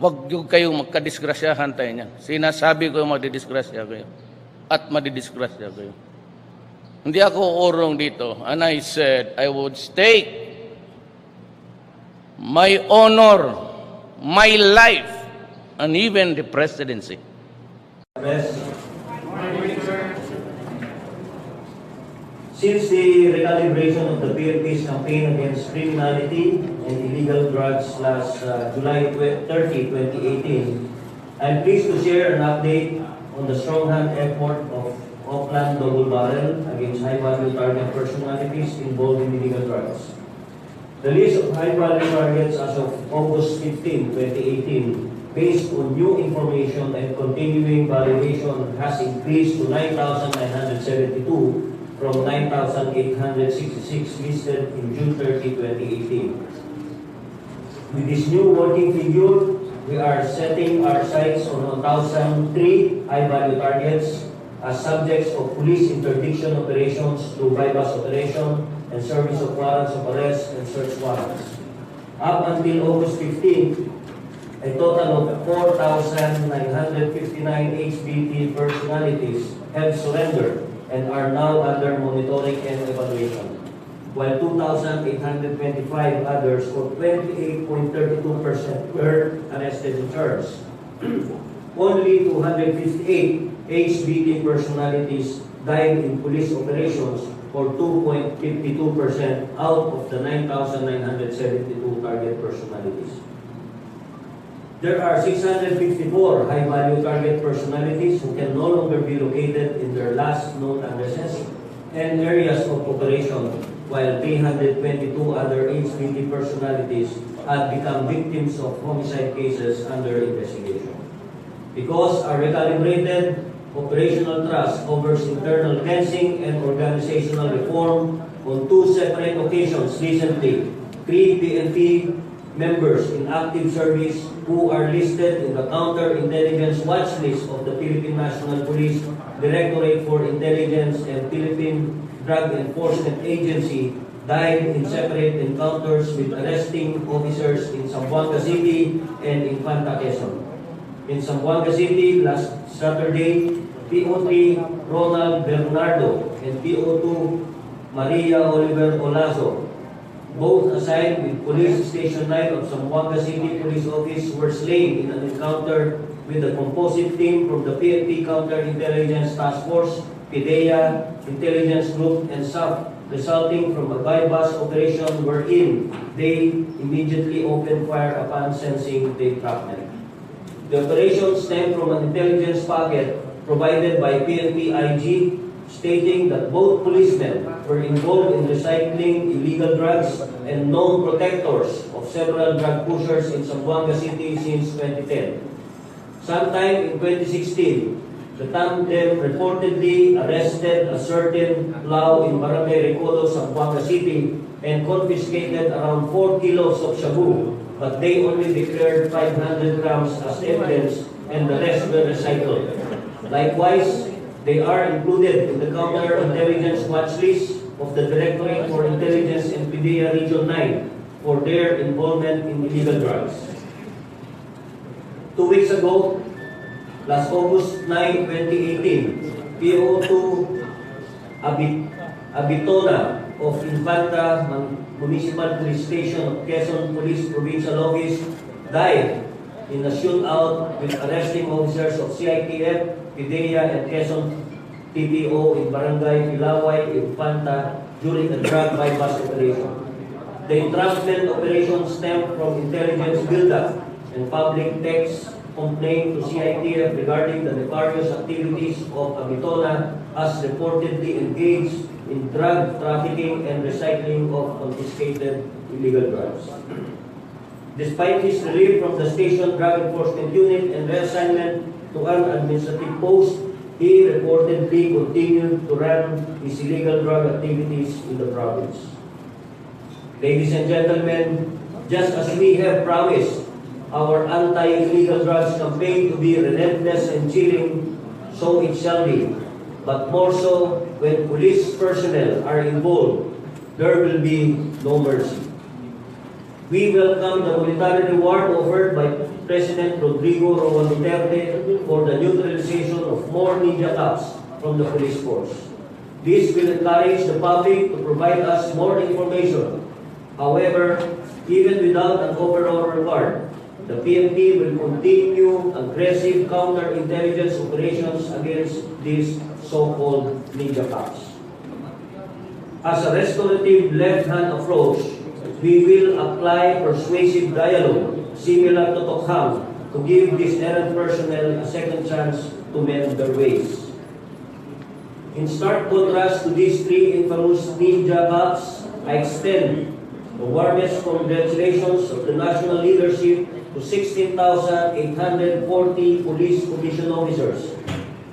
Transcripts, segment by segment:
Huwag yung kayong magkadisgrasyahan tayo niyan. Sinasabi ko yung madidisgrasya kayo. At madidisgrasya kayo. Hindi ako urong dito. And I said, I would stake my honor, my life, and even the presidency. Since the recalibration of the PNP's campaign against criminality and illegal drugs last July 30, 2018, I'm pleased to share an update on the strong hand effort of Oplan double barrel against high-value target personalities involved in illegal drugs. The list of high-value targets as of August 15, 2018, based on new information and continuing validation, has increased to 9,972 from 9,866 listed in June 30, 2018. With this new working figure, we are setting our sights on 1,003 high-value targets as subjects of police interdiction operations through bypass operation and service of warrants of arrest and search warrants. Up until August 15, a total of 4,959 HBT personalities have surrendered and are now under monitoring and evaluation, while 2,825 others, or 28.32%, were arrested in charge. Only 258 HBT personalities died in police operations, or 2.52% out of the 9,972 target personalities. There are 654 high-value target personalities who can no longer be located in their last known addresses and areas of operation, while 322 other HBT personalities have become victims of homicide cases under investigation. Because our recalibrated operational trust covers internal cleansing and organizational reform on two separate occasions recently, 3 PNP members in active service who are listed in the Counterintelligence Watch List of the Philippine National Police Directorate for Intelligence and Philippine Drug Enforcement Agency died in separate encounters with arresting officers in Zamboanga City and Infanta, Quezon. In Zamboanga City last Saturday, PO3 Ronald Bernardo and PO2 Maria Oliver Olazo, both assigned with Police Station 9 of Zamboanga City Police Office, were slain in an encounter with a composite team from the PNP Counterintelligence Task Force, PIDEA, Intelligence Group, and SAF, resulting from a bypass operation wherein they immediately opened fire upon sensing the entrapment. The operation stemmed from an intelligence packet provided by PNP IG, stating that both policemen were involved in recycling illegal drugs and known protectors of several drug pushers in Zamboanga City since 2010. Sometime in 2016, the tandem reportedly arrested a certain Lao in Barangay Recodo, Zamboanga City, and confiscated around 4 kilos of shabu, but they only declared 500 grams as evidence and the rest were recycled. Likewise, they are included in the Counterintelligence Watch List of the Directorate for Intelligence and PIDEA Region 9 for their involvement in illegal drugs. 2 weeks ago, last August 9, 2018, PO2 Abitona of Infanta Municipal Police Station of Quezon Police Provincial Office died in a shootout with arresting officers of CITF, PIDEA, and Quezon TPO in Barangay Pilaway, Infanta during a drug bypass operation. The entrapment operation stemmed from intelligence buildup and public text complaint to CITF regarding the nefarious activities of Abitona as reportedly engaged in drug trafficking and recycling of confiscated illegal drugs. Despite his relief from the Station Drug Enforcement Unit and reassignment to an administrative post, he reportedly continued to run his illegal drug activities in the province. Ladies and gentlemen, just as we have promised our anti-illegal drugs campaign to be relentless and chilling, so it shall be. But more so, when police personnel are involved, there will be no mercy. We welcome the monetary reward offered by President Rodrigo Duterte for the neutralization of more ninja cops from the police force. This will encourage the public to provide us more information. However, even without an overall reward, the PNP will continue aggressive counterintelligence operations against these so-called ninja cops. As a restorative left-hand approach, we will apply persuasive dialogue similar to Tokham to give these errant personnel a second chance to mend their ways. In stark contrast to these three infamous ninja cops, I extend the warmest congratulations of the national leadership to 16,840 police commission officers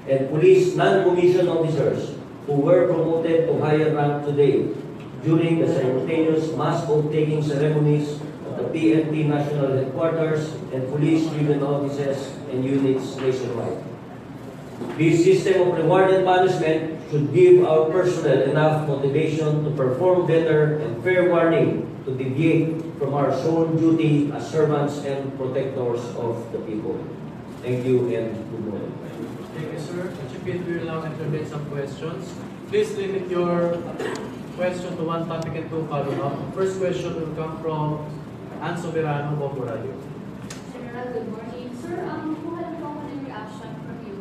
and police non-commissioned officers who were promoted to higher rank today during the simultaneous mass oath-taking ceremonies at the PNP National Headquarters and police driven offices and units nationwide. This system of reward and punishment should give our personnel enough motivation to perform better and fair warning to deviate from our sole duty as servants and protectors of the people. Thank you and good morning. Thank you, sir. Chipin, we will now entertain some questions. Please limit your question to one topic and two follow-up. First question will come from Ann Soberano, Bobo Radio. General, good morning. Sir, kuha lang po ako ng reaction from you.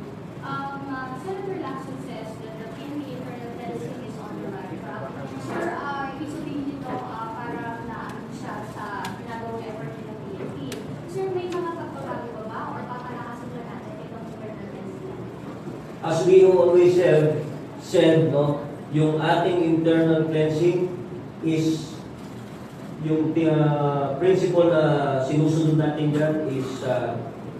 Senator Lacson says that the PNP internal medicine is on the right track. Sir, ibig sabihin nito parang naano siya sa ginagawang effort ng PNP. Sir, may mga pagbabago ba ba or papalakasan ba natin itong internal medicine? As we always have said, no, yung ating internal cleansing is yung principle na sinusunod natin dyan is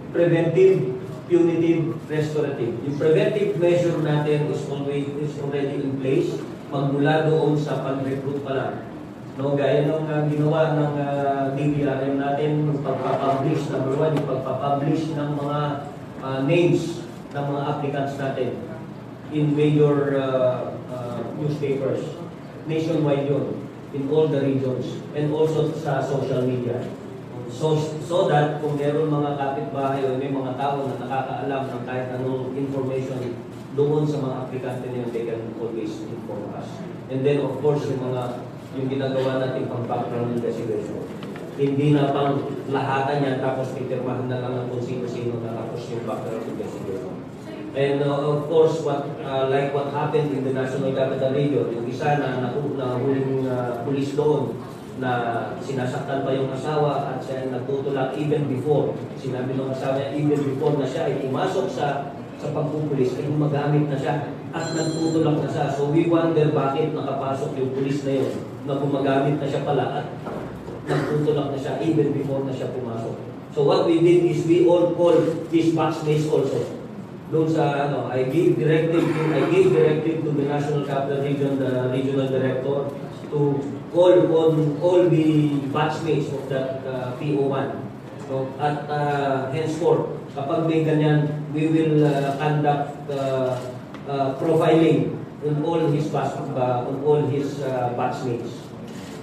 preventive, punitive, restorative. Yung preventive measure natin is already in place magmula doon sa pag-recruit pa lang. No, gaya nung ginawa ng DBRM natin, yung pagpapublish, number one, yung pagpapublish ng mga names ng mga applicants natin in major newspapers, nationwide yun, in all the regions, and also sa social media. So that kung meron mga kapitbahay o may mga tao na nakakaalam ng kahit anong information doon sa mga aplikante na yun, they can always inform us. And then of course, yung ginagawa natin pang background investigation. Hindi na pang lahatan yan tapos pipirmahan na lang ng kung sino-sino na tapos yung background investigation. And of course, like what happened in the National Capital Region, yung isa na nahuling pulis doon na sinasaktan pa yung asawa at siya ay nagtutulak even before. Sinabi ng asawa niya, even before na siya ay pumasok sa pagpupulis, ay gumagamit na siya at nagtutulak na siya. So we wonder bakit nakapasok yung pulis na yun na gumagamit na siya pala at nagtutulak na siya even before na siya pumasok. So what we did is we all call these batchmates also. Doon sa I gave directive to the National Capital Region, the regional director, to call on all the batchmates of that PO1. So at henceforth, kapag may ganyan, we will conduct profiling on all his batchmates.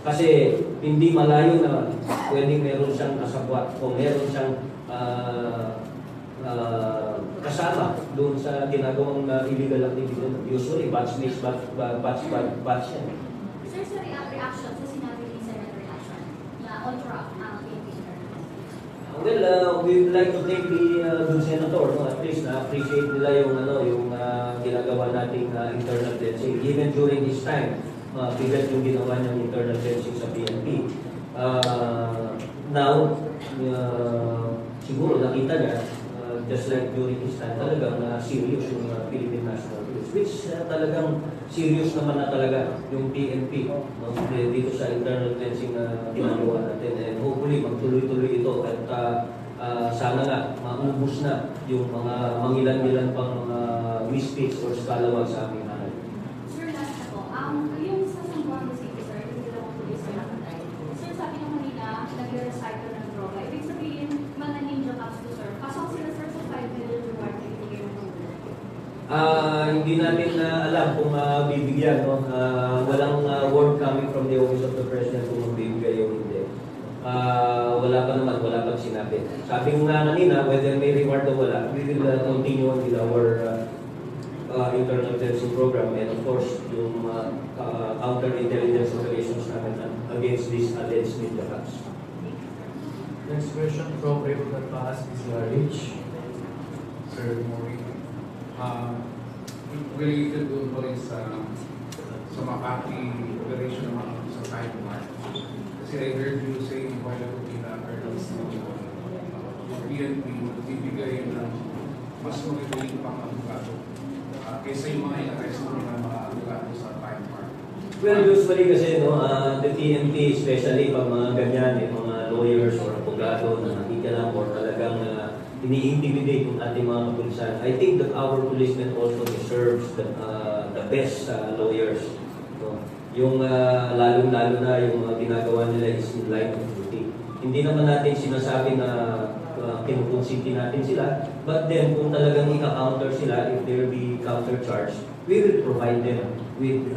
Kasi hindi malayo na pwedeng meron siyang kasabwat o meron siyang kasama doon sa ginagawang illegal activity. Usually, batchmates, batch yan. Sir, sa reaction sa sinabi ni Senator Lacson na on track ang PNP internal? Well, we would like to thank the senator, no? At least na-appreciate nila yung ginagawa nating internal cleansing. Even during this time, bigat yung ginawa niyang internal cleansing sa PNP. Now, siguro nakita niya, just like during his time, talagang serious yung Philippine National Police, which talagang serious naman na talaga yung PNP dito sa internal cleansing na ginagawa natin. And hopefully, magtuloy-tuloy ito at sana nga, maubos na yung mga mangilan-ilan pang mga misfits or scalawag sa aming hanay. Sir, last na po. Yung sa Sambuanga City, sir, yung dalawang pulis na nakatay. Sir, sabi nyo kanina, nag-recycle ng droga. Ibig sabihin, mga ninja cops to, sir. Pasok sila, sir, sa 5 million reward na ibigay ng Hindi natin alam kung bibigyan. No? Walang word coming from the Office of the President kung magbibigay o hindi. wala pang sinabi. Sabi ko nga kanina, whether may reward o wala, we will continue with our internal terrorism program and of course yung counter-intelligence operations namin against these alleged media hacks. Next question from Rogando is Rich. Sir, good morning. Related doon po rin sa Makati operation naman sa time mark. Kasi I heard you say in while ago na PNP bibigay ng mas magaling pang abogado kaysa yung mga in-arrest mo ng mga abogado sa time mark. Well, usually kasi the TNT, especially pag mga ganyan, mga lawyers or abogado na nakikialam or talagang ini-intimidate yung ating mga kapulisan. I think that our policemen also deserves the best lawyers. So, yung lalong-lalo na yung ginagawa nila is in line of duty. Hindi naman natin sinasabi na kinukonsinti natin sila, but then kung talagang ika-counter sila, if there be counter-charge, we will provide them with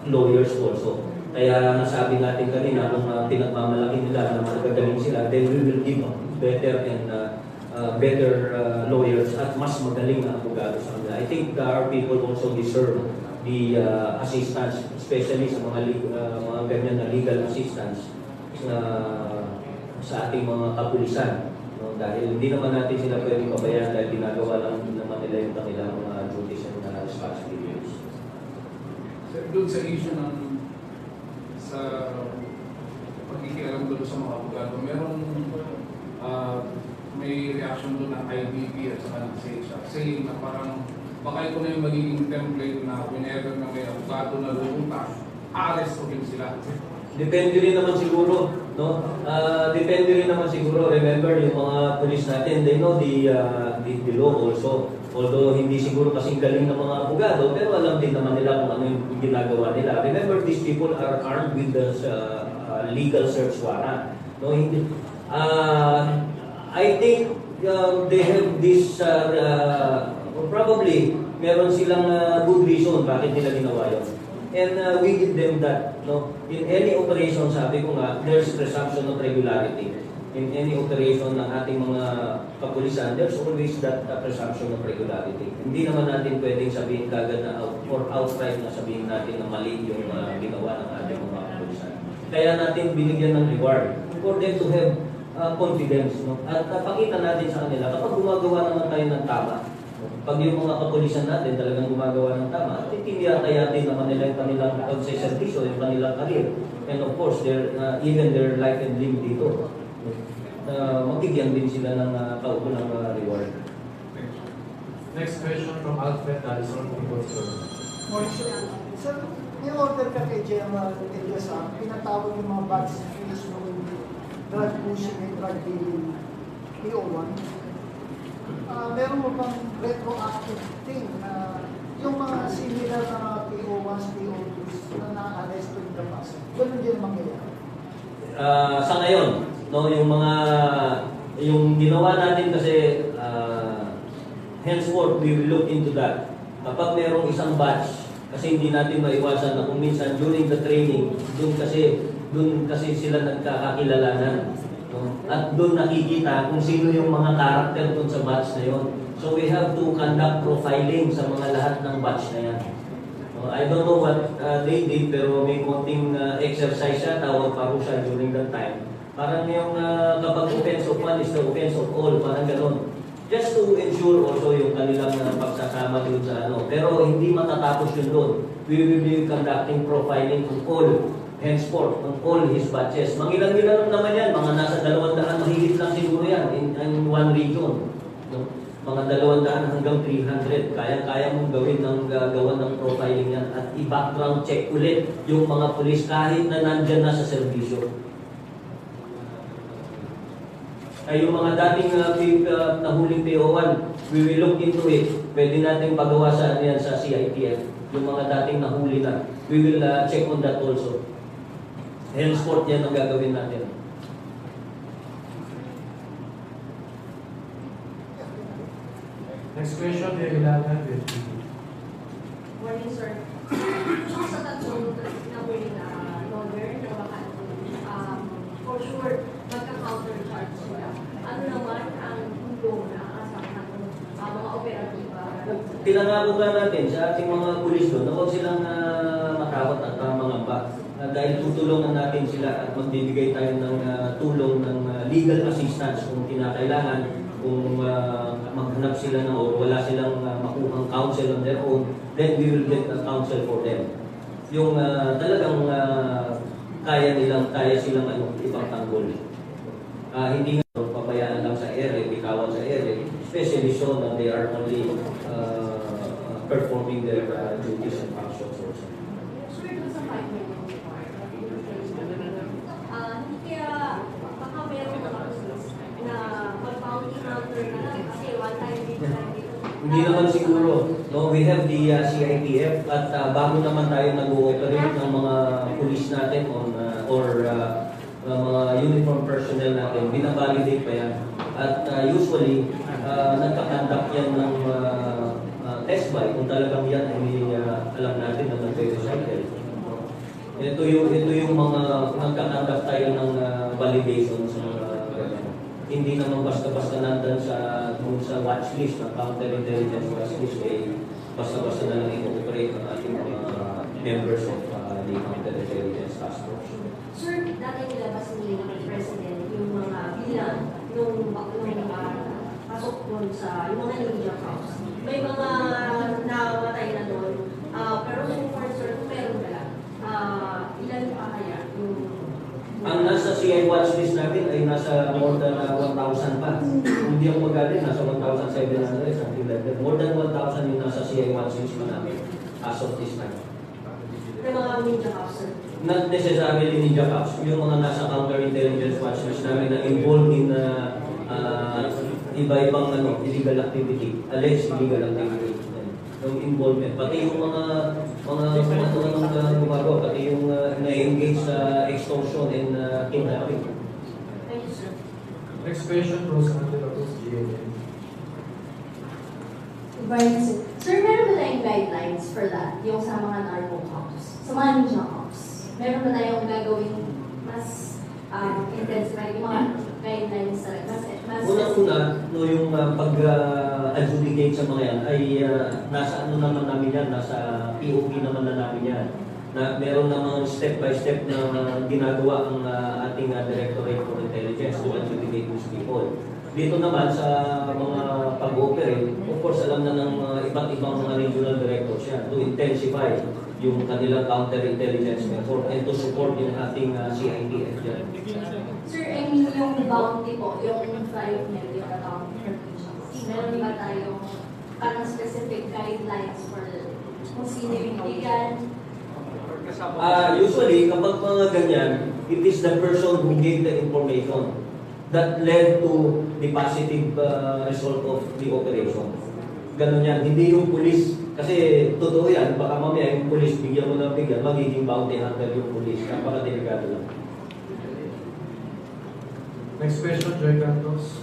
lawyers also. Kaya nasabi natin kanina, kung pinagmamalaki nila na magagaling sila, then we will give better and better lawyers at mas magaling na abogado sa kanila. I think our people also deserve the assistance, especially sa mga ganyan na legal assistance sa ating mga kapulisan. No? Dahil hindi naman natin sila pwedeng pabayaan dahil ginagawa lang naman nila yung kanilang mga duties and responsibilities. Sir, doon sa issue ng sa pagkikialam doon sa mga abogado, may reaction doon ng IBP at saka ng SECHA saying na parang baka ito na yung magiging template na whenever na may abogado na lumunta, arrest ko din sila. Depende rin naman siguro, no? Depende rin naman siguro. Remember, yung mga police natin, they know the law also. Although hindi siguro kasing galing ng mga abogado, pero alam din naman nila kung ano yung ginagawa nila. Remember, these people are armed with the legal search warrant. No, hindi. I think they have this, probably, meron silang good reason bakit nila ginawa yun. And we give them that. No? In any operation, sabi ko nga, there's presumption of regularity. In any operation ng ating mga kapulisan, there's always that presumption of regularity. Hindi naman natin pwedeng sabihin kagad na or outright na sabihin natin na mali yung ginawa ng ating mga kapulisan. Kaya natin binigyan ng reward for them to have confidence. No? At pakita natin sa kanila, kapag gumagawa naman tayo ng tama, pag yung mga kapulisan natin talagang gumagawa ng tama, titiyatayatin naman nila yung kanilang pagseservisyo, yung kanilang karir. And of course, even their life and limb dito. Magbigyan din sila ng kaukulang reward. Next question from Alfred Alison from Uson. Sir, may order ka kay General Eliasa, pinatawag yung mga bad situation ng drug pushing and drug dealing PO1. Meron mo bang retroactive thing na yung mga similar na mga PO1s, PO2s na na-arrest in the past? Ganun din mangyayari. Sa ngayon, no, yung ginawa natin kasi henceforth we will look into that. Kapag merong isang batch, kasi hindi natin maiwasan na kung minsan during the training, doon kasi sila nagkakakilalanan. No? At doon nakikita kung sino yung mga karakter doon sa batch na yon. So we have to conduct profiling sa mga lahat ng batch na yan. I don't know what they did, pero may konting exercise siya, tawag parusa during that time. Parang yung kapag offense of one is the offense of all, parang gano'n. Just to ensure also yung kanilang pagsasama doon sa ano. Pero hindi matatapos yun doon. We will be conducting profiling on all, henceforth, on all his batches. Mangilan-gilan naman yan, mga nasa 200, mahigit lang siguro yan in one region. No? Mga 200 hanggang 300, kaya mong gawin ng gagawa ng profiling yan at i-background check ulit yung mga pulis kahit na nandyan na sa serbisyo. Ay yung mga dating nahuling PO1, we will look into it. Pwede natin pagawa sa yan sa CITF. Yung mga dating nahuli na, we will check on that also. Henceforth yan ang gagawin natin. Next question, Erwin Tulfo. Morning, sir. Sa tatlong nahuli na lawyer na baka for for sure, magka-countercharge sila. Ano naman ang tulong na asahan ng mga operatiba? Pinangako nga natin sa ating mga pulis doon na huwag silang matakot at mangamba. Dahil tutulungan natin sila at magbibigay tayo ng tulong ng legal assistance kung kinakailangan, kung maghanap sila ng or wala silang makuhang counsel on their own, then we will get a counsel for them. Yung talagang kaya silang ipagtanggol. Hindi nga pabayaan lang sa ere, bikawan sa ere, especially so that they are only performing their duties and functions also. Sure, dun sa 5 million. Kaya baka meron na mag-bounty hunter na lang kasi one time dito. Hindi naman siguro. No, we have the CITF at bago naman tayo nag-ooperate ng mga police natin or mga uniform personnel natin, binavalidate pa yan. At usually, nagkakandak yan ng test buy kung talagang yan ay alam natin na nag-recycle. Ito yung mga nagkakandak tayo ng validation sa mga hindi naman basta-basta nandun sa watchlist ng counterintelligence watchlist basta-basta na lang i-operate ang ating mga members of the counterintelligence task force. Sir, dati nilabas nila ng President yung mga bilang nung pasok doon sa yung mga ninja cops. May mga namatay na doon. Pero so far, sir, kung meron ka lang, ilan pa kaya yung... Ang nasa CI watchlist natin ay nasa more than 1,000 pa. Hindi ako magaling, nasa 1,700, something like that. More than 1,000 yung nasa CI watchlist pa namin as of this time. Yung mga ninja cops, sir? Not necessarily ninja cops, yung mga nasa counterintelligence watchlist namin na involved in iba-ibang illegal activity, alleged illegal activity. Yung involvement, pati yung mga gumagawa, pati yung na-engage sa extortion and kidnapping. Thank you, sir. Next question, Rogando, GMA. Right, sir. Sir, meron ba tayong guidelines for that? Yung sa mga narco cops, sa mga ninja cops? Meron ba tayong gagawin mas intensified yung mga guidelines mas Una-una, yung pag-adjudicate sa mga yan ay nasa naman namin yan, nasa POP naman na namin yan. Na meron namang step-by-step na ginagawa ang ating Directorate for Intelligence to adjudicate these people. Dito naman sa mga pag-operate, of course alam na ng iba't ibang mga regional directors yan to intensify yung kanilang counterintelligence effort and to support yung ating CITF dyan. Sir, I mean yung bounty po, yung 5 million na bounty for patients. Meron ba tayong parang specific guidelines for kung sino yung bigyan? Usually, kapag mga ganyan, it is the person who gave the information that led to the positive result of the operation. Ganun yan. Hindi yung police, kasi totoo yan, baka mamaya yung police, bigyan mo ng bigyan, magiging bounty hunter yung police. Napaka-delikado lang. Next question, Joy Cantos.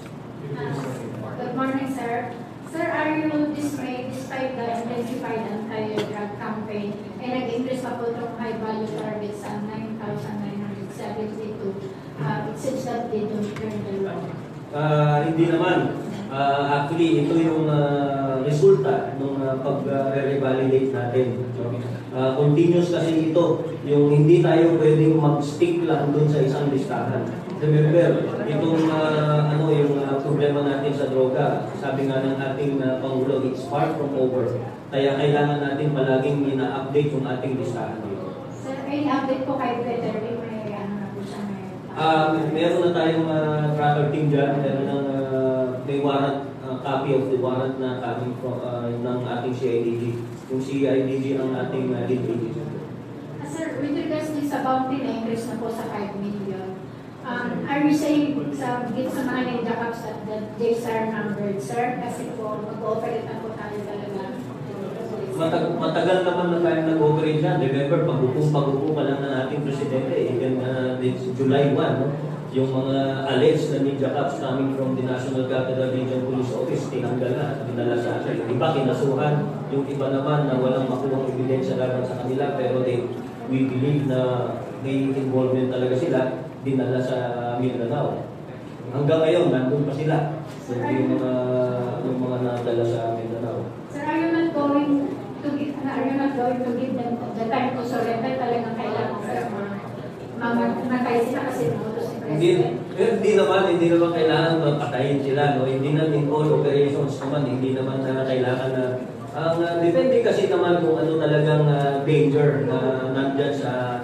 Good morning, sir. Sir, are you dismayed despite the intensified anti-drug campaign ay nag-increase pa po itong high-value targets sa 9,972? It seems that they don't turn the law. Hindi naman. Actually, ito yung resulta ng pag-revalidate natin. Continuous kasi ito. Yung hindi tayo pwedeng mag-stick lang dun sa isang listahan. Remember, itong yung problema natin sa droga, sabi nga ng ating Pangulo, it's far from over. Kaya kailangan natin palaging ina-update yung ating listahan dito. Sir, may update po kay Peter. Meron na tayong tracker team dyan. Meron ng may warrant, copy of the warrant na coming from ng ating CIDG. Yung CIDG ang ating lead agency. Sir, with regards to sa bounty na increase na po sa 5 million, are you saying sa mga ninja cops that they are numbered, sir? Kasi po, mag-ooperate na po tayo talaga. Matagal naman na tayo nag-operate dyan. Remember, pag-upo pa lang na ating presidente, even July 1, no? Yung mga alleged na ninja cops coming from the National Capital Region Police Office, tinanggal na, dinala sa atin. Yung iba kinasuhan, yung iba naman na walang makuhang ebidensya laban sa kanila, pero we believe na may involvement talaga sila. dinala sa Mindanao. Hanggang ngayon, nandun pa sila. Yung mga nadala sa Mindanao. Sir, are you not going to give them the time to surrender? Talagang kailangan, sir, mamatay sila kasi namutos ni President. Hindi naman kailangan patayin sila, no? Hindi na in all operations naman, hindi naman kailangan na ang depende kasi naman kung ano talagang danger na nandyan sa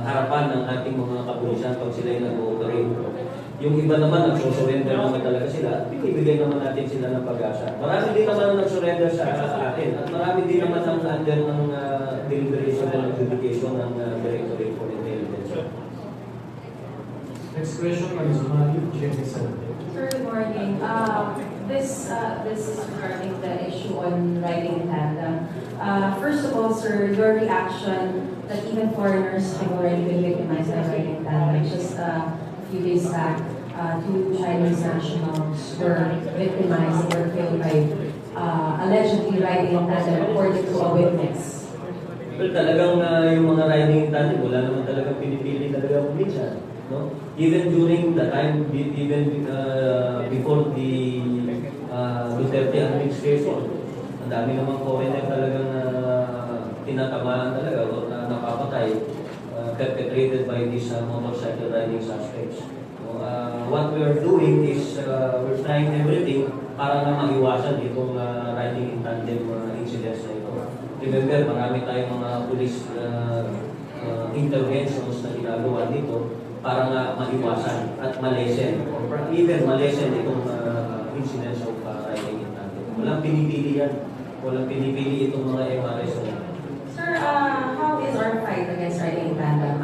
harapan ng ating mga kapulisan pag sila yung nag-ooperate. Yung iba naman, nagsusurrender naman talaga sila, binibigyan naman natin sila ng pag-asa. Marami din naman ang nagsurrender sa atin at marami din naman ang andyan ng deliberation and adjudication ng Directorate for Intelligence. Next question, Ms. Mali, GMA7. Sir, good morning. This is regarding the issue on riding in tandem. First of all, sir, your reaction that even foreigners have already been victimized by riding in tandem. Just a few days back, 2 Chinese nationals were victimized and were killed by allegedly riding in tandem according to a witness. Well, talagang yung mga riding in tandem, wala naman talagang pinipili talaga minsan. No? Even during the time, even before the Duterte administration, ang dami namang foreigner talagang tinatamaan talaga o napapatay, perpetrated by these motorcycle riding suspects. So, what we are doing is we're trying everything para na maiwasan itong riding in tandem incidents na ito. Remember, marami tayong mga police interventions na ginagawa dito para nga maiwasan at malesen or even malesen itong incidents of riding in tandem. Walang pinipili yan. Walang pinipili itong mga MRS na yan. Sir, how is our fight against riding in tandem?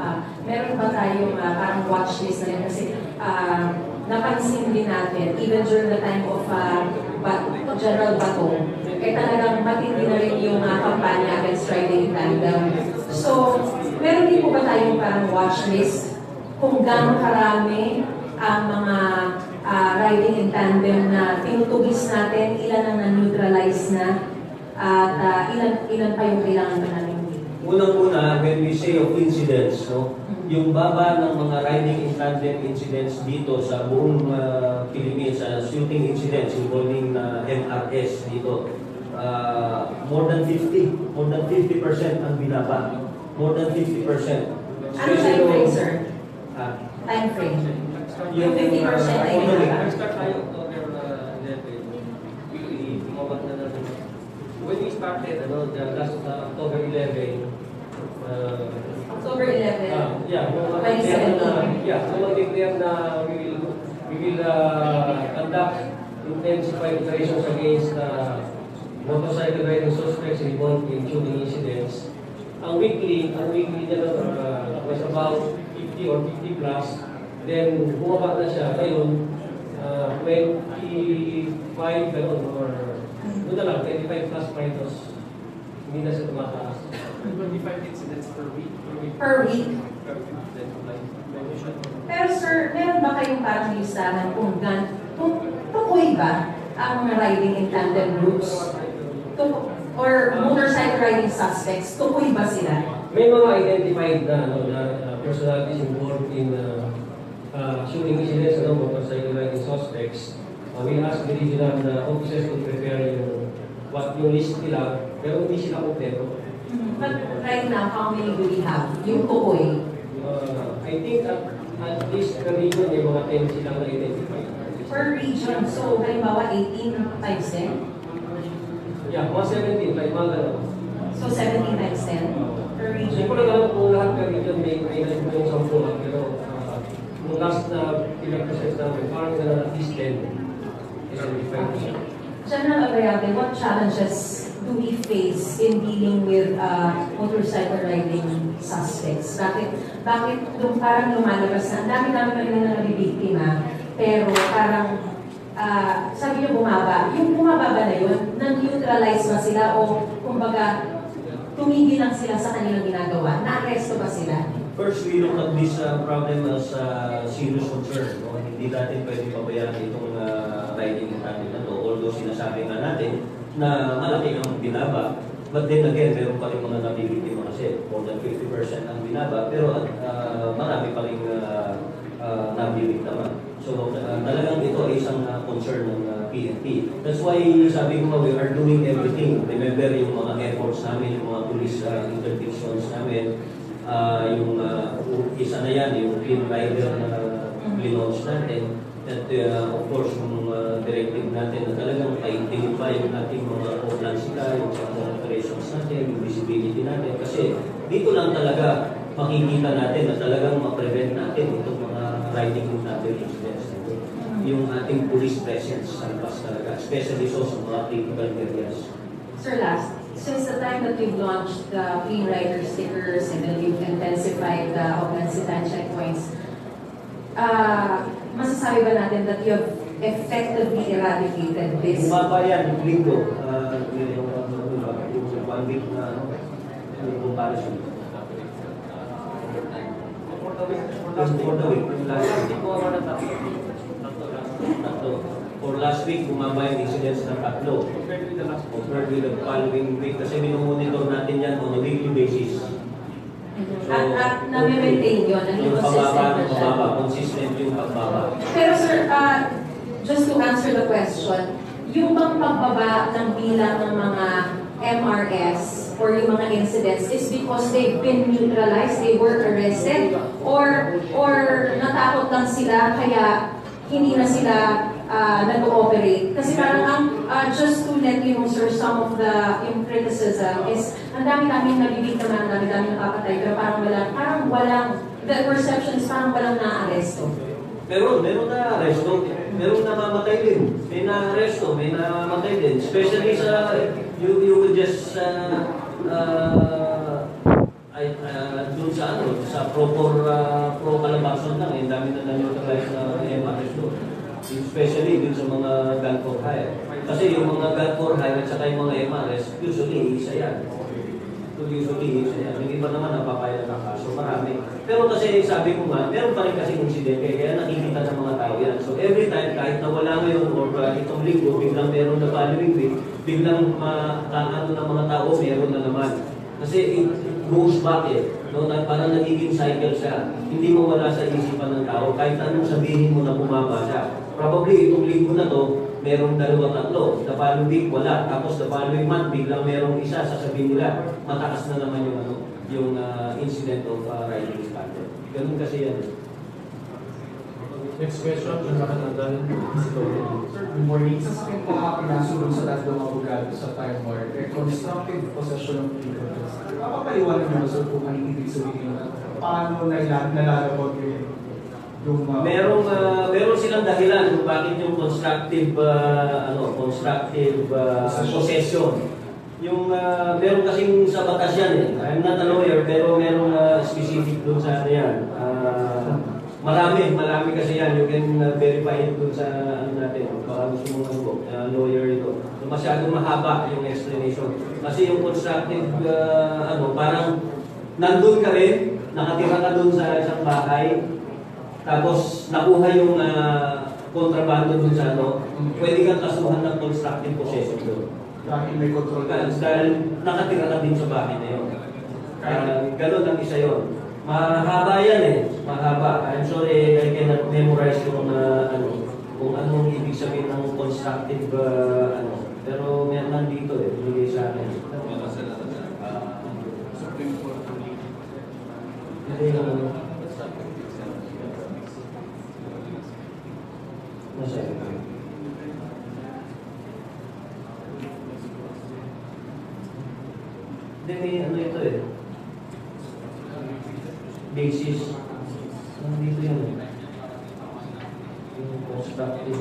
Meron ba tayong parang watch list na rin? Kasi napansin din natin, even during the time of General Bato, talagang matindi na rin yung kampanya against riding in tandem. So, meron din po ba tayong parang watch list kung gaano karami ang mga riding in tandem na tinutugis natin, ilan ang na-neutralize na, at ilan pa yung kailangan pa namin? Unang-una, when we say of incidents, no, yung baba ng mga riding in tandem incidents dito sa buong Philippines, shooting incidents involving MRS dito, more than 50% ang binaba. More than 50%. Ano time frame, sir? Time frame. Yung 50% ay binaba. Start tayo when we started, last October 11, October 11, yeah, 2017. declare na we will conduct intensified operations against motorcycle riding suspects involved in shooting incidents. Ang weekly was about 50 or 50 plus. Then bumaba na siya ngayon 25 gano'n or doon na lang 25 plus fighters. Hindi na siya tumataas. 25 incidents per week. Per week. Pero sir, meron ba kayong parang listahan kung tukoy ba ang mga riding in tandem groups? Or motorcycle riding suspects, tukoy ba sila? May mga identified na personalities involved in shooting incidents, motorcycle riding suspects. We ask the regional officers to prepare yung list nila, pero hindi sila kompleto. But right now, how many do we have? Yung tukoy? I think at least the region may mga 10 silang na-identify. Per region, so halimbawa 18 times 10? Yeah, mga 17, like mga gano'n. So 17 times 10 per region? Hindi ko lang alam kung lahat ka region may yung 10, pero yung last na pinag-process namin, parang at least 10. General Albayalde, what challenges do we face in dealing with motorcycle riding suspects? Bakit parang lumalabas na, ang dami-dami pa rin na nabibiktima, pero parang sabi niyo bumaba. Yung bumaba ba na yun? Nang-neutralize ba sila o kumbaga tumigil lang sila sa kanilang ginagawa? Na-arresto ba sila? First, we look at this problem as serious concern. No? Hindi natin pwede pabayaan itong riding in tandem na to. Although sinasabi nga natin na malaki ang binaba, But then again, meron pa rin mga nabibiktima kasi more than 50% ang binaba, pero marami pa rin nabibiktima. So talagang ito ay isang concern ng PNP. That's why sabi ko we are doing everything. Remember yung mga efforts namin, yung mga police interdictions namin, yung isa na yan, yung clean rider na launch natin. At of course, yung directive natin na talagang i-identify yung ating mga Oplan sila, yung mga operations natin, yung visibility natin. Kasi dito lang talaga makikita natin na talagang ma-prevent natin itong mga riding natin incidents. Yung ating police presence sa labas talaga, especially so sa mga critical areas. Sir, last, since the time that you've launched the Clean Rider stickers and then you've intensified the Oplan Sitan checkpoints, masasabi ba natin that you have effectively eradicated this? Bumaba yan, yung linggo. Yung 1 week na yung comparison. For the week, yung last week. For last week, bumaba yung incidents ng 3. Compared with the following week. Kasi minumonitor natin yan on a weekly basis. So, at na-maintain yun, yung consistent na siya. Consistent yung pagbaba. Pero sir, just to answer the question, yung bang pagbaba ng bilang ng mga MRS or yung mga incidents is because they've been neutralized, they were arrested, or natakot lang sila kaya hindi na sila nag-ooperate? Kasi parang just to let you know, sir, some of the yung criticism is ang dami-daming nabibiktima, ang dami-daming nakapatay, pero parang walang, the perception is parang walang na-aresto. Pero meron na aresto, meron na mamatay din. May na-aresto, may namamatay din. Especially sa, you would just, dun sa sa pro-Calabarzon lang, yung dami na na-neutralize na MRS doon. Especially dun sa mga gun for hire. Kasi yung mga gun for hire at saka yung mga MRS, usually isa yan. Hindi pa naman napapayag ang kaso, marami. Pero kasi sabi ko nga, meron pa rin kasi insidente, kaya nakikita ng mga tao yan. So every time, kahit nawala ngayon or itong linggo, biglang meron na following week, biglang ano ng mga tao, meron na naman. Kasi it goes back no? Parang nagiging cycle siya. Hindi mo wala sa isipan ng tao, kahit anong sabihin mo na bumaba siya. Probably itong linggo na to, merong 2-3. The following week, wala. Tapos the following month, biglang merong isa, sasabihin nila, mataas na naman yung incident of riding standard. Ganun kasi yan. Next question, Andanar. Sir, good morning. Sa sakin po kasunod sa tatlong abogado sa time war, constructive possession of vehicles. Papapaliwanag naman sir kung anong ibig sabihin. Paano nalalabot yung Meron silang dahilan kung bakit yung constructive possession. Yung meron kasing sa batas yan I'm not a lawyer pero merong specific dun sa ano yan. Marami kasi yan. You can verify it dun sa ano natin. Baka gusto mong lawyer ito. So, masyadong mahaba yung explanation. Kasi yung constructive parang nandun ka rin, nakatira ka dun sa isang bahay, tapos nakuha yung kontrabando dun sa pwede kang kasuhan ng constructive possession doon. dahil may control ka. Dahil nakatira ka din sa bahay na yun. Ganun ang isa yun. Mahaba yan mahaba. I'm sorry, I cannot memorize yung kung anong ibig sabihin ng constructive pero meron nandito binigay sa akin. May ito basis. Nandito yan yung constructive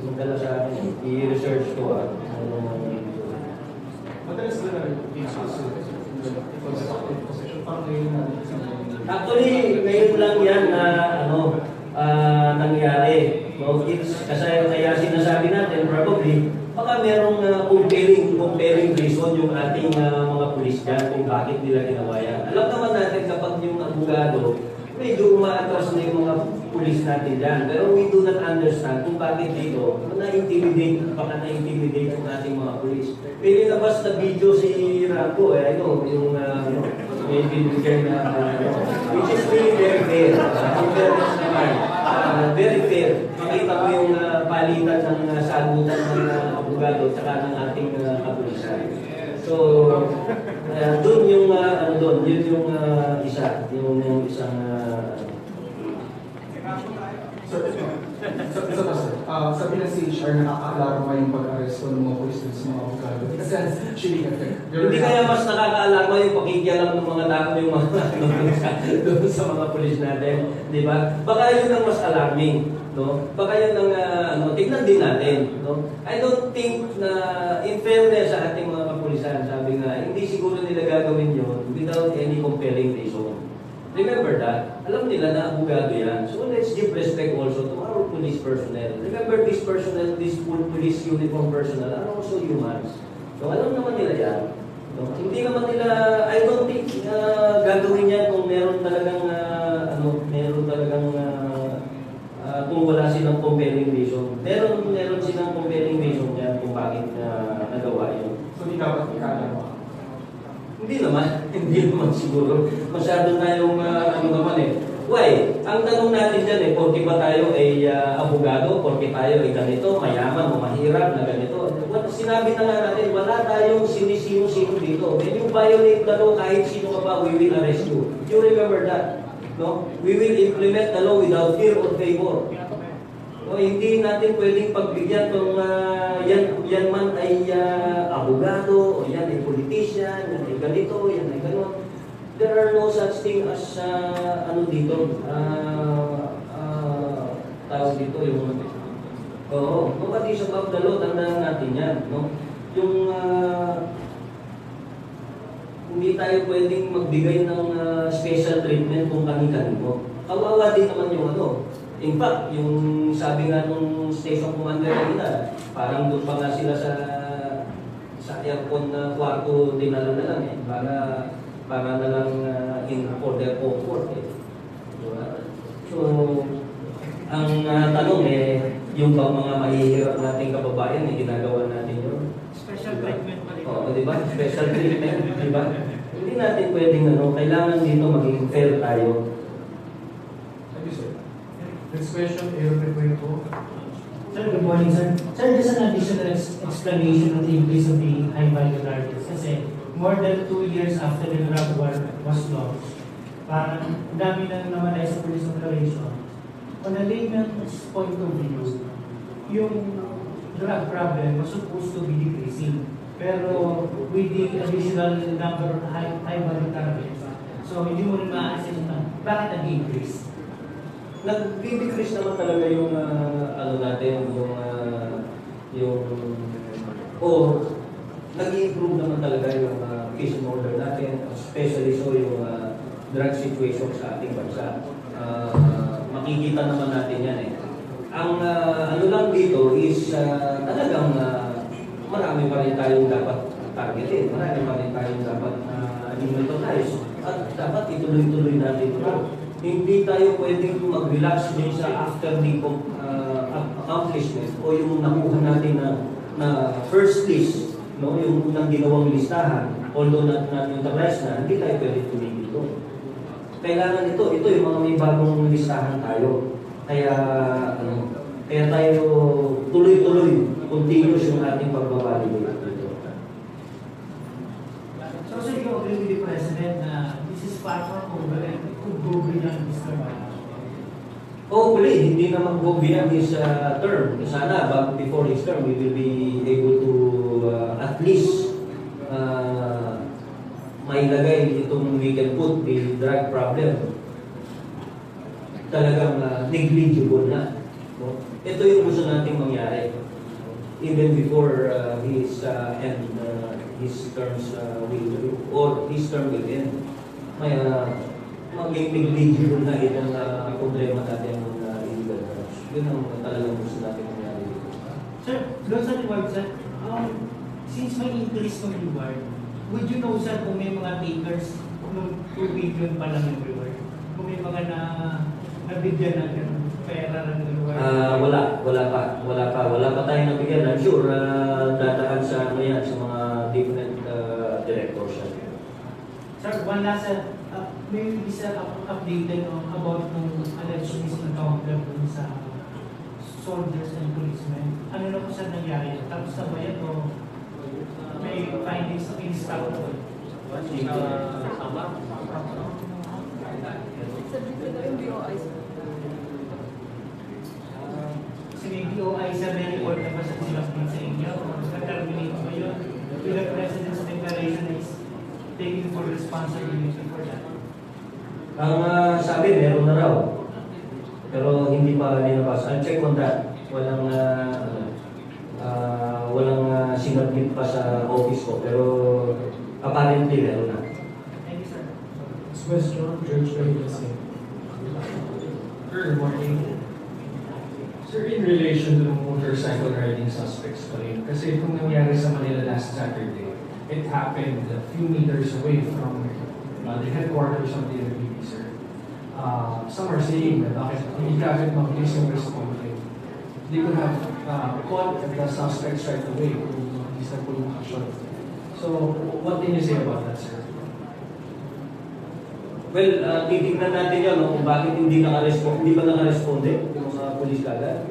yung dala sa akin. I-research ko Madalas na constructive possession. Parang Actually, ngayon lang yan na nangyari. Kasi kaya sinasabi natin probably baka merong comparing reason yung ating mga pulis dyan kung bakit nila ginawa yan. Alam naman natin kapag yung abogado, medyo umaatras na yung mga pulis natin dyan. Pero we do not understand kung bakit dito baka na-intimidate ang ating mga pulis. May nilabas na video si Rambo, yung may binigay na, which is really very fair. In fairness naman, very fair. Makita mo yung palitan ng sagutan ng abogado at saka ng ating kapulisan. So, doon yung yun yung isa, yung isang sabi na si HR, nakaka-alarma yung pag-aresto ng mga pulis sa mga abogado. Kasi actually, hindi kaya mas nakaka-alarma yung pakikialam ng mga tao yung mga doon sa mga pulis natin, di ba? Baka yun ang mas alarming, no? Baka yun ang tignan din natin, no? I don't think na in fairness sa ating mga kapulisan, sabi nga, hindi siguro nila gagawin yun without any compelling reason. Remember that. Alam nila na abogado yan. So let's give respect also to our police personnel. Remember, this personnel, this full police uniform personnel are also humans. So alam naman nila yan. No? Hindi naman nila, I don't think gagawin yan kung meron talagang, kung wala silang compelling reason. Meron silang compelling reason yan kung bakit nagawa yun. So di dapat ikalam mo? Hindi naman siguro. Masyado tayong Why? Ang tanong natin dyan porke ba tayo ay abogado, porke tayo ay ganito, mayaman o mahirap na ganito. Sinabi na nga natin, wala tayong sinisino-sino dito. When you violate the law, kahit sino ka pa, we will arrest you. You remember that? No? We will implement the law without fear or favor. No, hindi natin pwedeng pagbigyan kung yan man ay abogado, o yan ay politician, yan ay ganito, yan ay gano'n. There are no such thing as dito, tawag dito yung nobody's above the law, tandaan natin yan, no? Yung hindi tayo pwedeng magbigay ng special treatment kung kani-kanino. Kawawa din naman yung in fact, yung sabi nga nung station commander nila, parang doon pa nga sila sa aircon na kwarto dinala na lang para na lang for their comfort. Diba? So, ang tanong yung bang mga mahihirap nating kababayan ginagawa natin yun? Special treatment pa rin. Oo, di ba? Special treatment, di ba? Hindi natin pwedeng kailangan dito maging fair tayo. Next question, Erwin Tulfo. Sir, good morning, sir. Sir, just an additional explanation of the increase of the high-value targets. Kasi more than 2 years after the drug war was launched, parang dami na naman ay sa police operation. On a layman's point of view, yung drug problem was supposed to be decreasing. Pero with the additional number of high-value targets, so hindi mo rin ma-assess na bakit nag-increase. Nag-decrease naman talaga yung natin, nag-improve naman talaga yung peace and order natin, especially so yung drug situation sa ating bansa. Makikita naman natin yan Ang lang dito is talagang marami pa rin tayong dapat targetin, marami pa rin tayong dapat monitorize at dapat ituloy-tuloy natin ito. Hindi tayo pwedeng mag-relax din sa after the accomplishment o yung nakuha natin na first list, no? Yung unang ginawang listahan, although na-neutralize na, hindi tayo pwedeng tumigil ito. Kailangan ito yung mga may bagong listahan tayo. Kaya tayo tuloy-tuloy, continuous yung ating pagbabalibay. So, sir, you agree with the President na this is far from over and could go beyond this term? Hopefully, hindi naman go beyond his term. Sana, but before his term, we will be able to at least mailagay itong we can put the drug problem talagang negligible na. No? Ito yung gusto nating mangyari. Even before his terms his term will end. May maging negligible na itong problema natin ng illegal drugs. Yun ang talagang gusto natin mangyari. Sir, doon sa reward, sir, since may increase ng reward, would you know, sir, kung may mga takers ng 2 billion pa lang yung reward? Kung may mga nabigyan na gano'n? pera ng reward? Wala pa tayong nabigyan. I'm sure dadaan sa ano yan, sa mga different directors. Sir, one last, maybe bisa updated about nung alleged misconduct dun sa soldiers and policemen. Ano na po sa nangyari? Tapos na ba yan o may findings na in-stop po? Kasi may DOI sa may report na ba sa sinapin sa inyo? Nag-terminate ba yun? Yung the President's declaration is taking full responsibility for that. Ang sabi, meron na raw. Pero hindi pa linabas. I'll check on that. Walang sinabit pa sa office ko. Pero apparently, meron na. Thank you, sir. Next question, George Pilipinas. Good morning. Sir, in relation to the motorcycle riding suspects pa rin, kasi itong nangyari sa Manila last Saturday, it happened a few meters away from the headquarters of the NPP, sir. Some are saying that bakit hindi kagad mag-release yung response. They could have caught the suspects right away kung hindi sa po yung action. So, what can you say about that, sir? Well, titignan natin yan kung bakit hindi ba naka-responde yung mga polis kagad.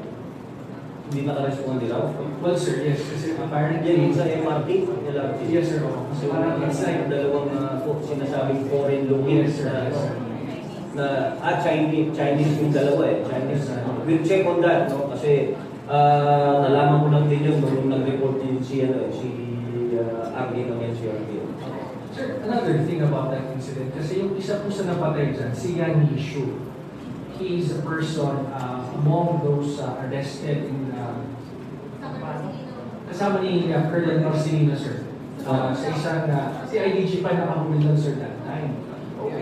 Hindi naka-responde raw. Well, sir, yes, kasi apparently... Yan yung sa MRT, LRT. Yes, sir. Kasi parang It's like dalawang sinasabing foreign looking Yes, sir. Yes, sir. Chinese yung dalawa eh. Chinese. We'll check on that, no? Kasi nalaman ko lang din yun nung nag-report din si RD ng NCRT. Sir, another thing about that incident, kasi yung isa po sa napatay dyan, si Yan Yishu. He is a person among those arrested in kasama ni Colonel Marcelino, sir. Sa isang, si IDG pa nakahuli lang, sir, that time.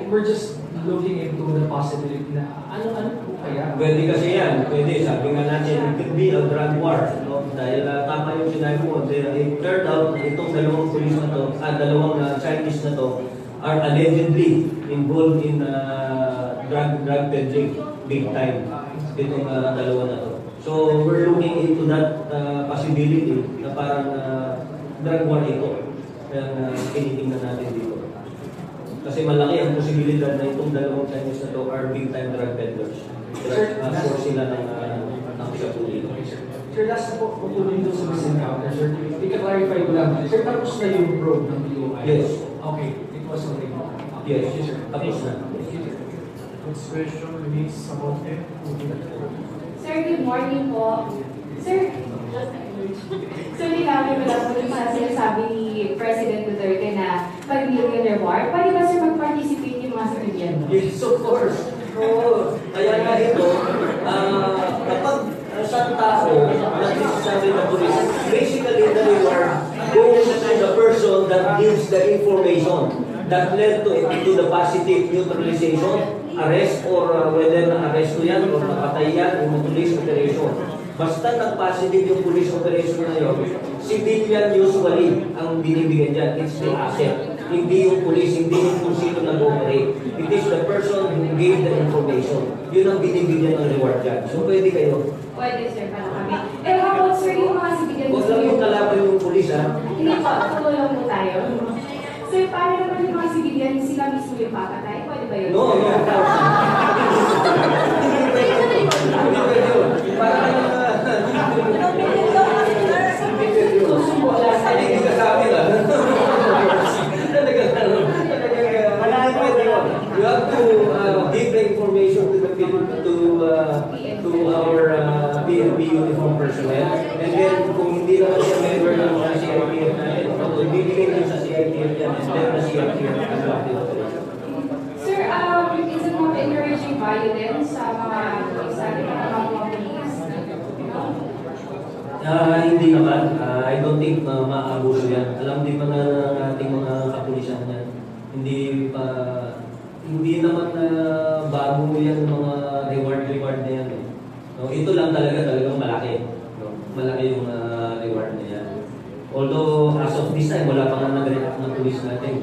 We're just looking into the possibility na ano po kaya? Pwede kasi yan. Pwede. Sabi nga natin, it could be a drug war. No? Dahil tama yung sinabi mo. It turned out na itong dalawang police na to, dalawang Chinese na to, are allegedly involved in drug peddling big time. Itong dalawa na to. So, we're looking into that possibility na parang drug war ito. Kaya tinitingnan natin dito. Kasi malaki ang posibilidad na itong dalawang Chinese na to are big time drug peddlers. Source sila ng sapuli. Sir, last na po, putuloy doon sa missing counter, sir. I-clarify ko lang. Sir, tapos na yung probe ng DOI? Yes. Okay, it was already. Yes, sir. tapos na. Next question, Luis Samonte. Sir, good morning po. Sir, linawin mo lang po yung sinasabi ni President Duterte na pag-million reward. Pwede ba sir mag-participate yung mga civilian? Yes, of course. Oo. Kaya nga ito, kapag isang tao nagsasabi na police, basically the reward goes to the person that gives the information that led to the positive neutralization, arrest, or whether na-arrest ko yan or napatay yan in the police operation. Basta nag-positive yung police operation na yun, civilian usually ang binibigyan dyan. It's the asset. Hindi yung police, hindi yung kung sino nag-operate. It is the person who gave the information. Yun ang binibigyan ng reward dyan. So pwede kayo. Pwede sir, para kami. Eh, how about sir yung mga civilian? Huwag lang yung kalaban yung police, ha? Hindi po, tulong po tayo. Sir, paano naman yung mga civilian, sila mismo yung papatay? Pwede ba yun? No, no. Hindi pwede yun. Parang hindi ka sabi lang. You have to give the information to the people, to our PNP uniform personnel. And then, kung hindi naman siya member ng CITF natin, ibibigay niyo sa CITF yan, and then the CITF ang bakit. Sir, is it not encouraging violence sa mga police? Hindi naman. I don't think maabuso yan. Alam din pa na ng ating mga kapulisan yan. Hindi naman bago yan mga reward na yan. Eh. No, ito lang talagang malaki. No? Malaki yung reward na yan. Although as of this time, wala pa nga nag-react ng pulis natin.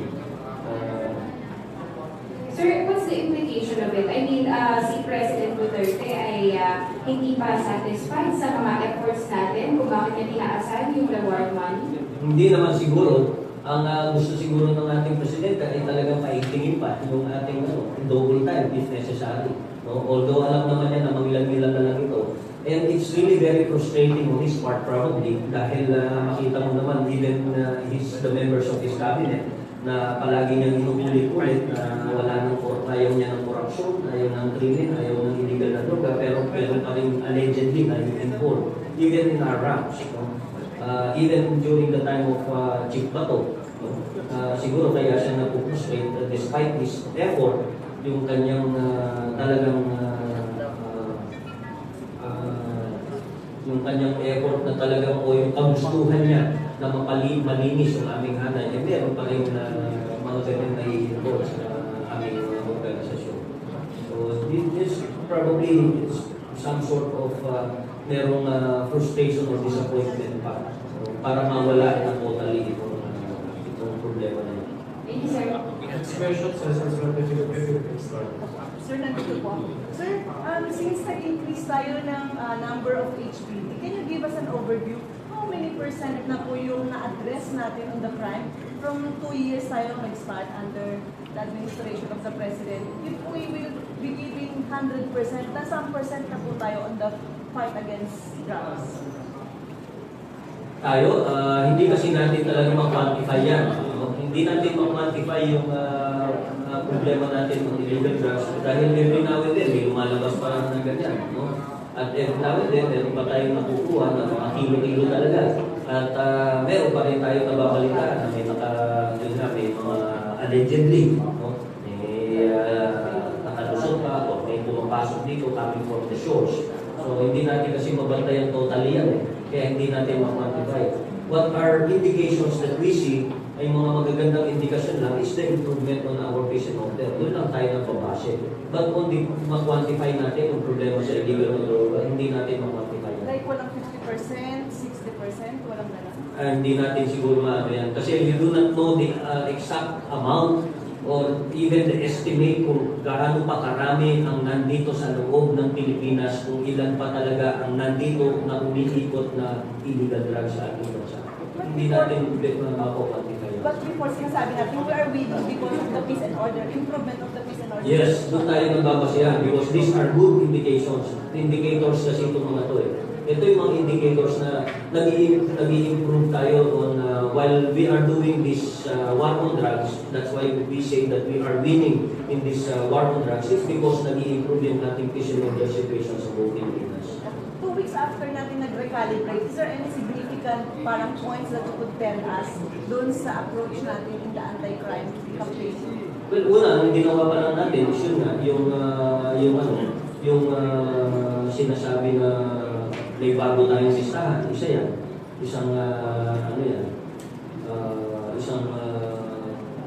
Sir, what's the implication of it? I mean, si President Duterte ay hindi pa satisfied sa mga efforts natin kung bakit niya tinaasan yung reward money? Hindi naman siguro. Ang gusto siguro ng ating presidente ay talagang paigtingin pa yung ating double time if necessary. No? Although alam naman niya na mangilan-ngilan na lang ito. And it's really very frustrating on his part probably dahil makita mo naman even the members of his cabinet na palagi niyang inuulit-ulit na wala nang ayaw niya ng korupsyon, ayaw ng krimen, ayaw ng illegal na droga, pero meron pa rin allegedly na involved even in our ranks. No? Even during the time of Chief Bato, siguro kaya siya napupustrate despite his effort, yung kanyang talagang yung kanyang effort na talagang o yung kagustuhan niya na malinis yung aming hanay, eh meron pa rin mga ganyan na i-involve sa aming organisasyon. So this probably is some sort of merong frustration or disappointment pa. So, para mawala na totally itong problema na yun. Thank you, sir. Next question, Sass, from the Philippine start. Sir, nandito po. Sir, since nag-increase tayo ng number of HPD, can you give us an overview? How many percent na po yung na-address natin on the crime? From 2 years tayo mag-start under the administration of the President. If we will be giving 100%, na some percent na po tayo on the fight against drugs? Tayo, hindi kasi natin talaga ma-quantify yan. No? Hindi natin ma-quantify yung problema natin ng illegal drugs dahil every now and then may lumalabas parang na ganyan. No? At every now and then, meron pa tayong nakukuha na mga kilo-kilo talaga. At meron pa rin tayong nababalitaan na may may mga allegedly, no? Nakalusot pa o may pumapasok dito coming from the shores. So hindi natin kasi mabantayan totally yan kaya hindi natin ma-quantify. What are indications that we see ay mga magagandang indikasyon lang is the improvement on our patient order. Doon lang tayo nagpapasya. But kung di ma-quantify natin yung problema sa illegal na droga, hindi natin ma-quantify. Like walang 50%, 60%, walang gano'n? Hindi natin siguro maano yan. Kasi you do not know the exact amount or even the estimate kung gaano pa karami ang nandito sa loob ng Pilipinas, kung ilan pa talaga ang nandito na umiikot na illegal drugs sa ating bansa. Hindi natin mako-quantify. But before sinasabi natin, we are winning because of the peace and order, improvement of the peace and order. Yes, doon tayo nagbabasihan because these are good indications. Indicators kasi itong mga to eh. Ito yung mga indicators na nag-i-improve tayo on while we are doing this war on drugs. That's why we say that we are winning in this war on drugs. It's because nag-i-improve yung ating peace and order situation sa buong Pilipinas. 2 weeks after natin nag-recalibrate, is there any significant parang points that you could tell us doon sa approach natin in the anti-crime campaign? Well, una, ang ginawa pa lang natin is yun nga, yung sinasabi na may bago tayong listahan, isa yan. Isang,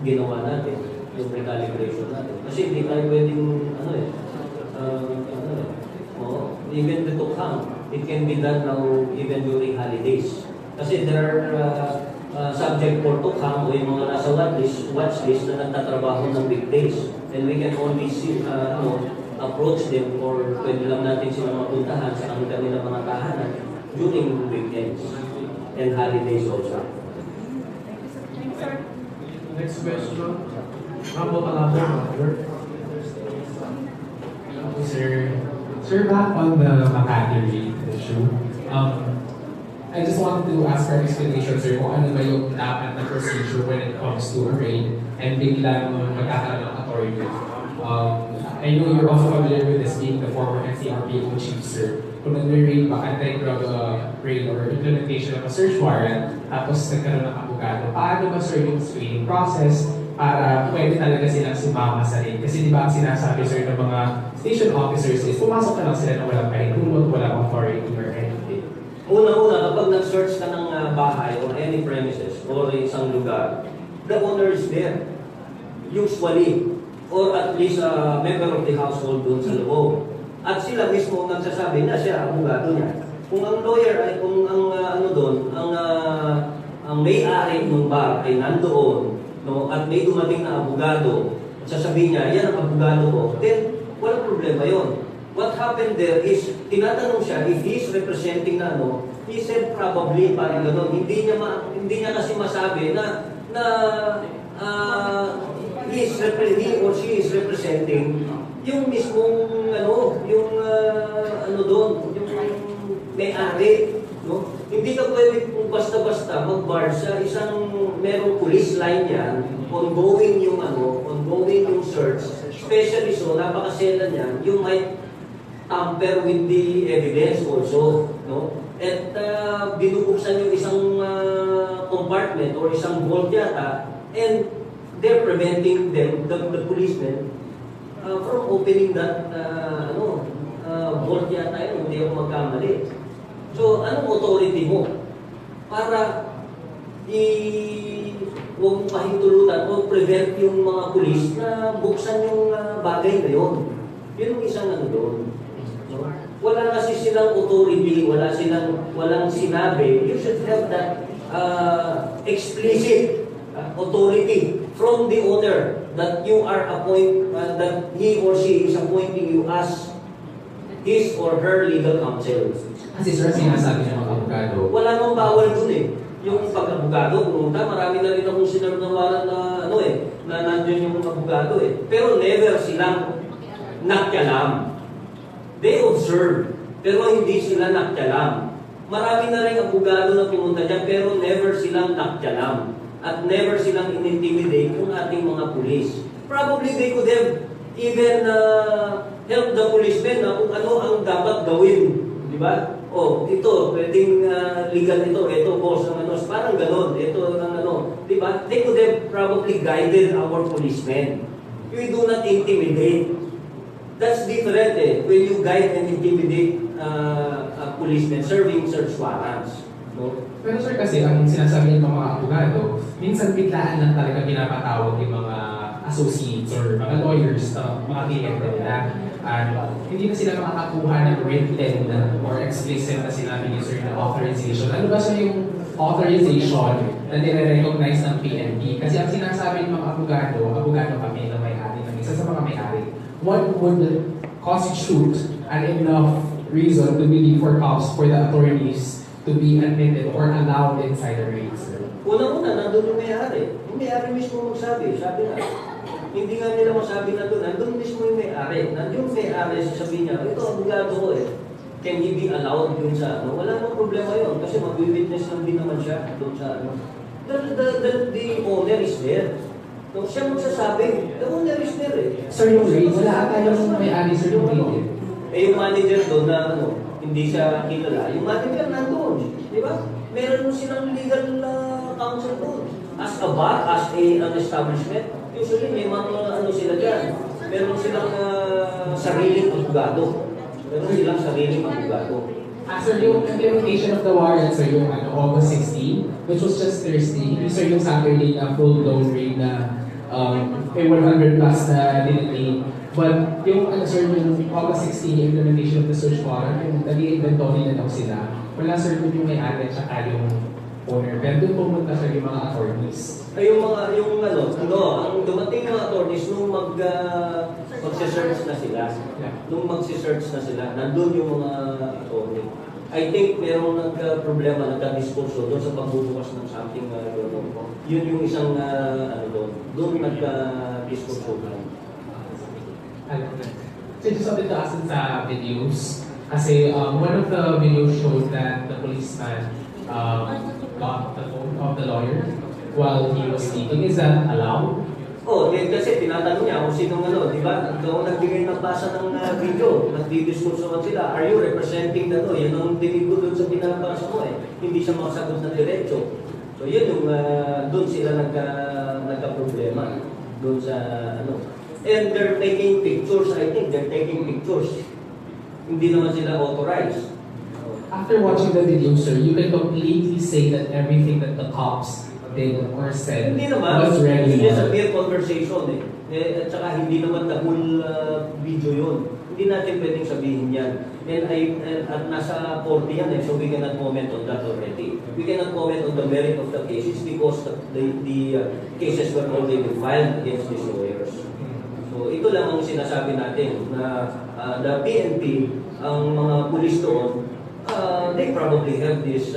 ginawa natin, yung recalibration natin. Kasi hindi tayo pwedeng, even the Tukhang, it can be done now even during holidays. Kasi there are subject for Tukhang o yung mga nasa watch list na nagtatrabaho ng weekdays. And we can only see, approach them or pwede lang natin sila mapuntahan sa kanilang mga tahanan during weekends and holidays also. Thank you, sir. Next question, Albayalde. Sir, back on the Makati raid issue, I just wanted to ask for an explanation, sir, kung ano ba yung dapat na procedure when it comes to a raid and biglang magkakaroon ng authority. I know you're also familiar with this being the former NCRPO chief, sir. Kung nag-raid ba, anti-drug raid or implementation of a search warrant, tapos nagkaroon ng abogado, paano ba, sir, yung screening process para pwede talaga silang sumama sa raid? Kasi di ba ang sinasabi, sir, ng mga station officers is pumasok na lang sila na walang pahintulot, walang authority or anything. Una-una, kapag nag-search ka ng bahay or any premises or isang lugar, the owner is there. Usually, or at least a member of the household doon sa loob. At sila mismo ang nagsasabi na siya, abogado niya. Kung ang lawyer ay, kung ang ang may-ari ng bar ay nandoon, no, at may dumating na abogado, at sasabihin niya, yan ang abogado ko, then walang problema yon. what happened there is, tinatanong siya if he's representing na ano, he said probably, parang gano'n. Hindi niya kasi masabi na he or she is representing yung mismong yung doon, yung may-ari, no? Hindi ka pwede kung basta-basta mag-bar sa isang merong police line yan, ongoing yung search, especially so, napakasela niyan, you might tamper with the evidence also, no? At binubuksan yung isang compartment or isang vault yata, and they're preventing them, the policemen, from opening that vault yata yun, hindi ako magkamali. So, anong authority mo para huwag mo pahintulutan o prevent yung mga pulis na buksan yung bagay na yun? Yun yung isang doon. No? Wala kasi silang authority, walang sinabi. You should have that explicit authority from the owner that you are that he or she is appointing you as his or her legal counsel. Kasi sir, sinasabi ng mga abogado. Wala nang bawal dun eh. Yung pag-abogado, pumunta, marami na rin akong sinarnawalan na nandun yung abogado eh. Pero never silang nakyalam. They observe, pero hindi sila nakyalam. Marami na rin abogado na pumunta dyan, pero never silang nakyalam. At never silang in-intimidate yung ating mga pulis. Probably they could have even help the policemen na kung ano ang dapat gawin. Di ba? Ito, pwedeng legal ito, boss ng parang ganon, ito ng di ba? They could have probably guided our policemen. You do not intimidate. That's different eh, when you guide and intimidate a policeman serving search warrants. No? Pero sir, kasi ang sinasabi ng mga abogado, minsan biglaan lang talaga pinapatawag yung mga associates or mga lawyers na mga kliyente nila. Hindi na sila makakakuha ng written or explicit na sinabi ni sir na authorization. Ano ba siya yung authorization na nire-recognize ng PNP? Kasi ang sinasabi ng mga abogado kami na may-ari ng isa sa mga may-ari, what would constitute an enough reason to believe for cops for the attorneys to be admitted or allowed inside the raids? Una-una, nandun yung may-ari. Yung may-ari mismo magsabi, sabi na. Hindi nga nila masabi na doon, nandun mismo yung may-ari. Nandun yung may-ari, sasabihin niya, ito, abogado ko eh. Can he be allowed dun sa Wala namang problema yun, kasi mag-witness lang din naman siya dun sa The owner is there. So, siya magsasabi, the owner is there eh. Sir, yung raids, wala ata yung may-ari, sir, yung raid. Yung manager doon na hindi siya kilala, yung manager nandun. Di ba? Meron silang legal counsel doon. As a bar, as an establishment, usually may mga sila dyan. Meron silang sariling abogado. Sir, yung implementation of the warrant, sir, yung August 16, which was just Thursday, sir, yung Saturday na full-blown raid na may 100 plus na dinitake. But yung sir, yung August 16, yung implementation of the search warrant, yung nag-i-inventory na daw sila. Wala sir, yung may-ari at saka yung owner. Pero doon pumunta sir yung mga attorneys. Ang dumating mga attorneys nung magse-search na sila. Magse-search na sila, nandun yung mga attorney. I think merong nagka-problema, nagka-diskurso doon sa pagbubukas ng something yun yung isang doon nagka-diskurso lang. So just wanted to ask sa videos, kasi one of the videos showed that the policeman got the phone of the lawyer while he was speaking. Is that allowed? Kasi tinatanong niya kung sinong di ba? Doon nagbigay ng basa ng video, nagdidiskurso sila, are you representing na yan ang dinig ko doon sa pinabasa mo eh. Hindi siya makasagot na diretso. So yun yung doon sila nagka-problema. Doon sa And they're taking pictures, I think they're taking pictures. Hindi naman sila authorized. After watching the video, sir, you can completely say that everything that the cops did or said was regular. It's just a mere conversation At saka hindi naman the whole video yun. Hindi natin pwedeng sabihin yan. At nasa 40 yan so we cannot comment on that already. We cannot comment on the merit of the cases because the cases were already filed against these lawyers. So ito lang ang sinasabi natin na the PNP, ang mga pulis doon, they probably have this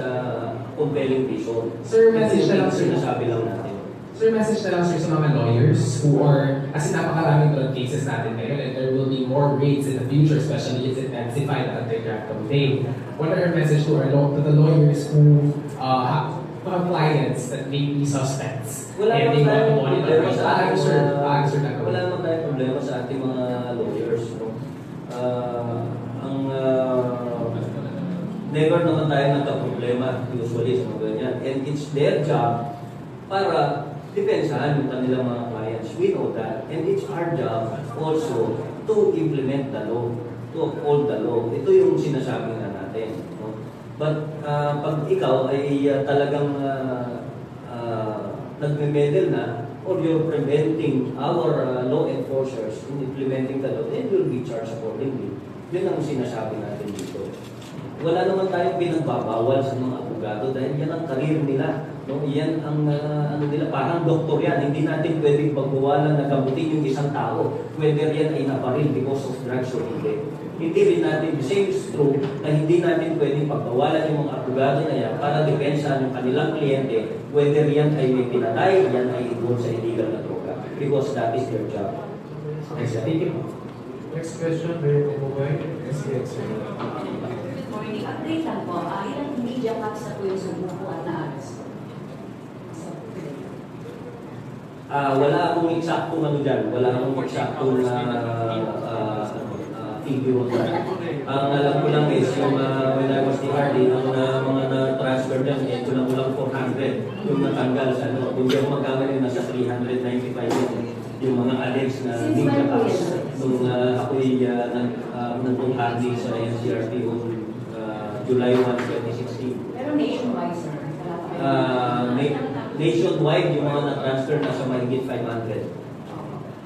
compelling reason. Sir, message na lang, sir. Sinasabi lang natin. Sir, message na lang, sir, sa mga lawyers who are, kasi napakaraming drug cases natin ngayon and there will be more raids in the future, especially it's intensified at the crack of day. What are your message to the lawyers who have clients that may be suspects? Wala and they want to monitor. problema sa ating Wala naman tayong problema sa ating mga lawyers. No? Never naman tayo nagka-problema usually sa mga ganyan. And it's their job para depensahan yung kanilang mga clients. We know that. And it's our job also to implement the law, to uphold the law. Ito yung sinasabi na natin. No? But pag ikaw ay talagang nagme-meddle na, or you're preventing our law enforcers in implementing the law, then you'll be charged accordingly. Yun ang sinasabi natin dito. Wala naman tayong pinagbabawal sa mga abogado dahil yan ang karir nila. No? Yan ang ano nila, parang doktor yan. Hindi natin pwedeng pagbawalan na gamutin yung isang tao whether yan ay naparil because of drugs or hindi. Hindi rin natin, the same is true, na hindi natin pwedeng pagbawalan yung mga abogado na yan para depensahan yung kanilang kliyente whether yan ay may pinatay, yan ay involved sa illegal na droga. Because that is their job. Thank you. Next question, Mayor Kumugay. Morning. Update lang po. Ilang media packs na po yung sumukuha na aras? Wala akong eksaktong ano dyan. Wala akong eksaktong figure dyan. Ang alam ko lang is yung when I was the RD, ang mga na-transfer dyan, ito lang ko lang 400 yung natanggal sa ano. Kung di ako magkamali, nasa 395 yung mga alleged na media packs. Nung ako'y nandung RD sa NCRT July 1, 2016. Pero nationwide, sir? Nationwide, yung mga na-transfer na sa mahigit 500.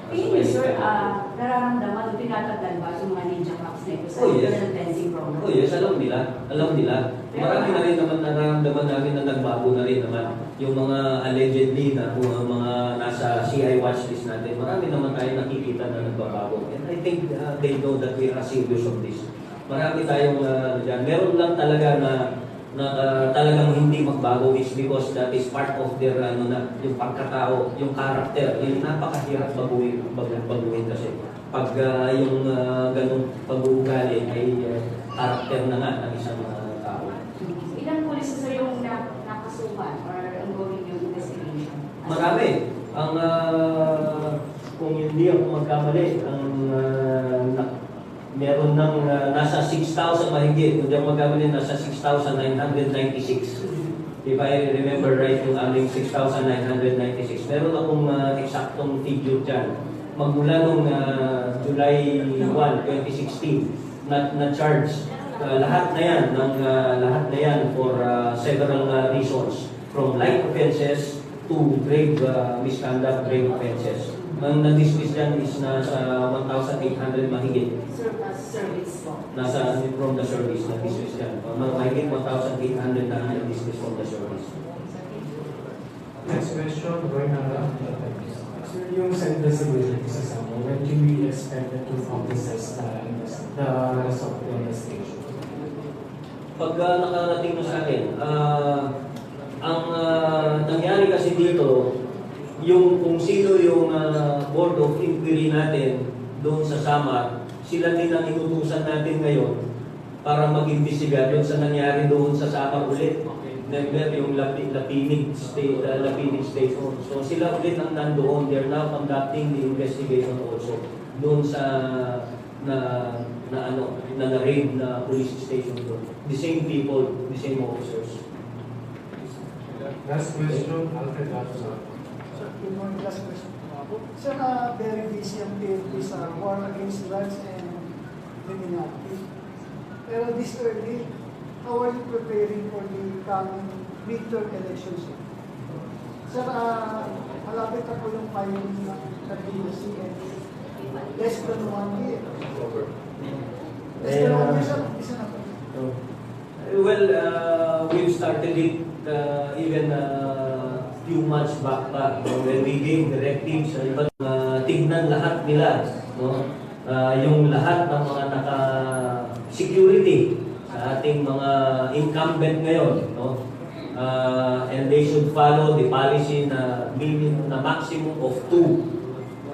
Tingin niyo, sir, nararamdaman o tinatagdan ba yung mga ninja packs na ito sa fencing program? Oh yes, alam nila. Alam nila. Marami na rin naman nararamdaman namin na nagbago na rin naman. Yung mga allegedly na mga nasa CI watchlist natin, marami naman tayo nakikita na nagbabago. And I think they know that we are serious of this. Marami tayong dyan. Meron lang talaga na talagang hindi magbago is because that is part of their yung pagkatao, yung character. Yung napakahirap baguhin kasi. Pag yung ganung pag-uugali ay character na nga ng isang tao. Ilang pulis sir yung nakasuhan or ongoing yung investigation? Marami. Ang kung hindi ako magkamali, ang meron ng nasa 6,000 mahigit. Kung di ako magkamali, nasa 6,996. If I remember right, yung aming 6,996. Meron akong eksaktong figure dyan. Magmula nung July 1, 2016, na-charge lahat na yan for several reasons. From light offenses to grave misconduct, grave offenses. Ang na-dismiss dyan is nasa 1,800 mahigit. Service po. Nasa from the service na-dismiss dyan. Mahigit 1,800 na na-dismiss from the service. Next question, Rogando. Sir, yung send resolution sa sama, when can we expect the two officers the rest of the investigation? Pag nakarating na sa akin, ang nangyari kasi dito, yung kung sino yung board of inquiry natin doon sa Samar, sila din ang inutusan natin ngayon para mag-imbestiga doon sa nangyari doon sa Samar ulit. Never yung Lapinig Station. So sila ulit ang nandoon. They're now conducting the investigation also doon sa na-raid na police station doon. The same people, the same officers. Last question, Alfred Gatsa. Good morning, last question. Sir, very busy ang PNP sa war against drugs and criminality. Pero this early, how are you preparing for the coming midterm elections? Sir, malapit na po yung filing ng candidacy and less than 1 year. Less than 1 year, sir, isa na po. Well, we've started it even few months back pa, when we gave directives sa iba't tignan lahat nila, no? yung lahat ng mga naka-security sa ating mga incumbent ngayon, no? And they should follow the policy na maximum of two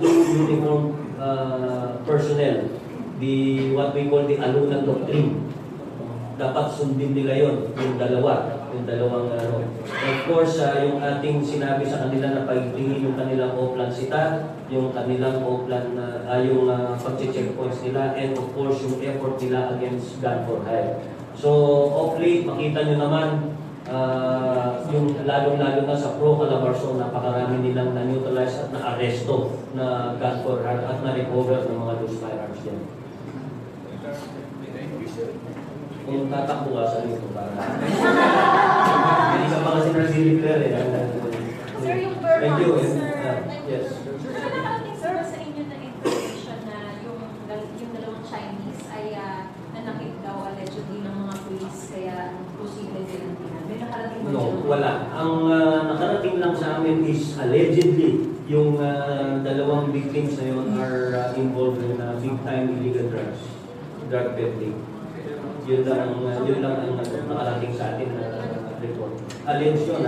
uniform personnel, what we call the Alunan Doctrine. Dapat sundin nila yon, yung dalawang Of course, yung ating sinabi sa kanila na pagtingin yung kanilang Oplan sita, yung kanilang Oplan, yung pag-checkpoints nila, and of course yung effort nila against gun for hire. So, of late, makita nyo naman, yung lalong-lalo na sa pro-Calabarzon, napakarami nilang na-neutralize at na-arresto na gun for hire at na-recover ng mga loose firearms din. Kung tatakbo ka sa nito, para hindi ka pa kasi nag-deliver eh. Sir, yung Thank you. Yes. Sir, nakarating sir sa inyo na information na yung dalawang Chinese ay nanakit daw allegedly ng mga police kaya posible din ang may nakarating ba? No, wala. Ang nakarating lang sa amin is allegedly yung dalawang victims na yun are involved in big-time illegal drug peddling. Yun lang ang nakarating sa atin na report. Alleged yun,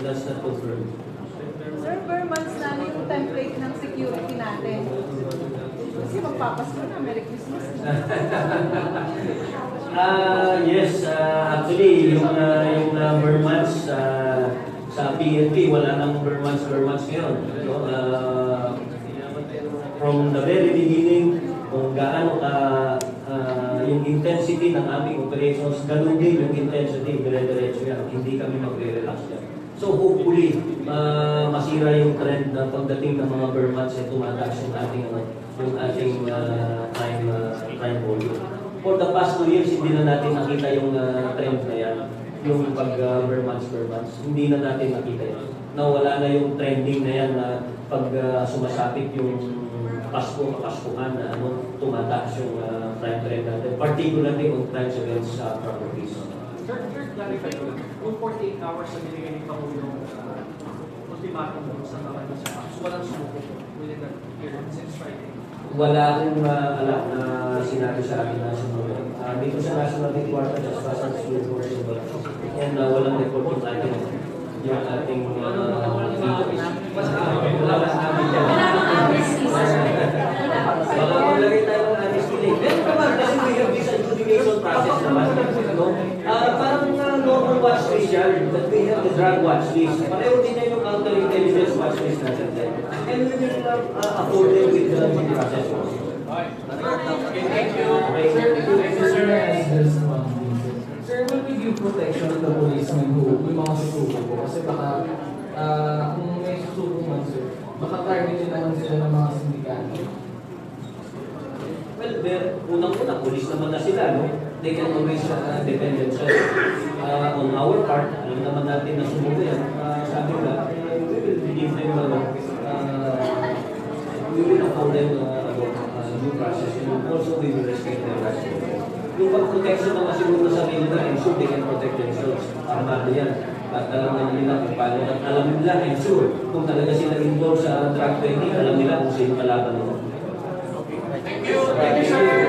that's not confirmed. Sir, per months na yung template ng security natin. Kasi magpapasko na, Merry Christmas. Yes, actually, yung per months sa PNP, wala nang per months ngayon. So, from the very beginning, kung gaano yung intensity ng aming operations, ganun din yung intensity, dire-diretso yan. Hindi kami magre-relax yan. So hopefully, masira yung trend na pagdating ng mga per months ay tumataas yung ating crime volume. For the past 2 years, hindi na natin nakita yung trend na yan. Yung per months, hindi na natin nakita yan. Nawala na yung trending na yan na pag sumasapit yung kapaskuhan na tumataas yung crime trend natin, particularly on crimes against properties. Sir, clarify ko lang. Kung 48 hours na binigay ni Pangulong ultimatum sa mga nasa so walang sumuko within that period since Friday? Wala akong alam na sinabi sa akin na sumuko. Dito sa National Headquarters, as far as we report and walang report yung ating wala namin dyan. Baka maglagay tayo ng amnesty link. Pero naman, kasi we have this adjudication process naman. Parang normal watch list yan, that we have the drug watch list. Pareho din yan yung counterintelligence watch list natin. And we will afford them with the process. Thank you. Sir, will we give protection to the policemen who may mga susuko po? Kasi baka kung may susuko man, sir, baka targetin naman sila ng mga sindikato. Well, unang-una, police naman na sila, no? They can always defend themselves. On our part, alam naman natin na sumuko yan. Sabi nga, we will give them, we will afford them due process. And also, we will respect their rights. Yung pag-protection naman siguro sa sarili na, ensure they can protect themselves. Armado yan. At alam naman nila kung paano. At alam nila, ensure, kung talaga sila involved sa drug trafficking, alam nila kung sino kalaban nila. Thank you, sir.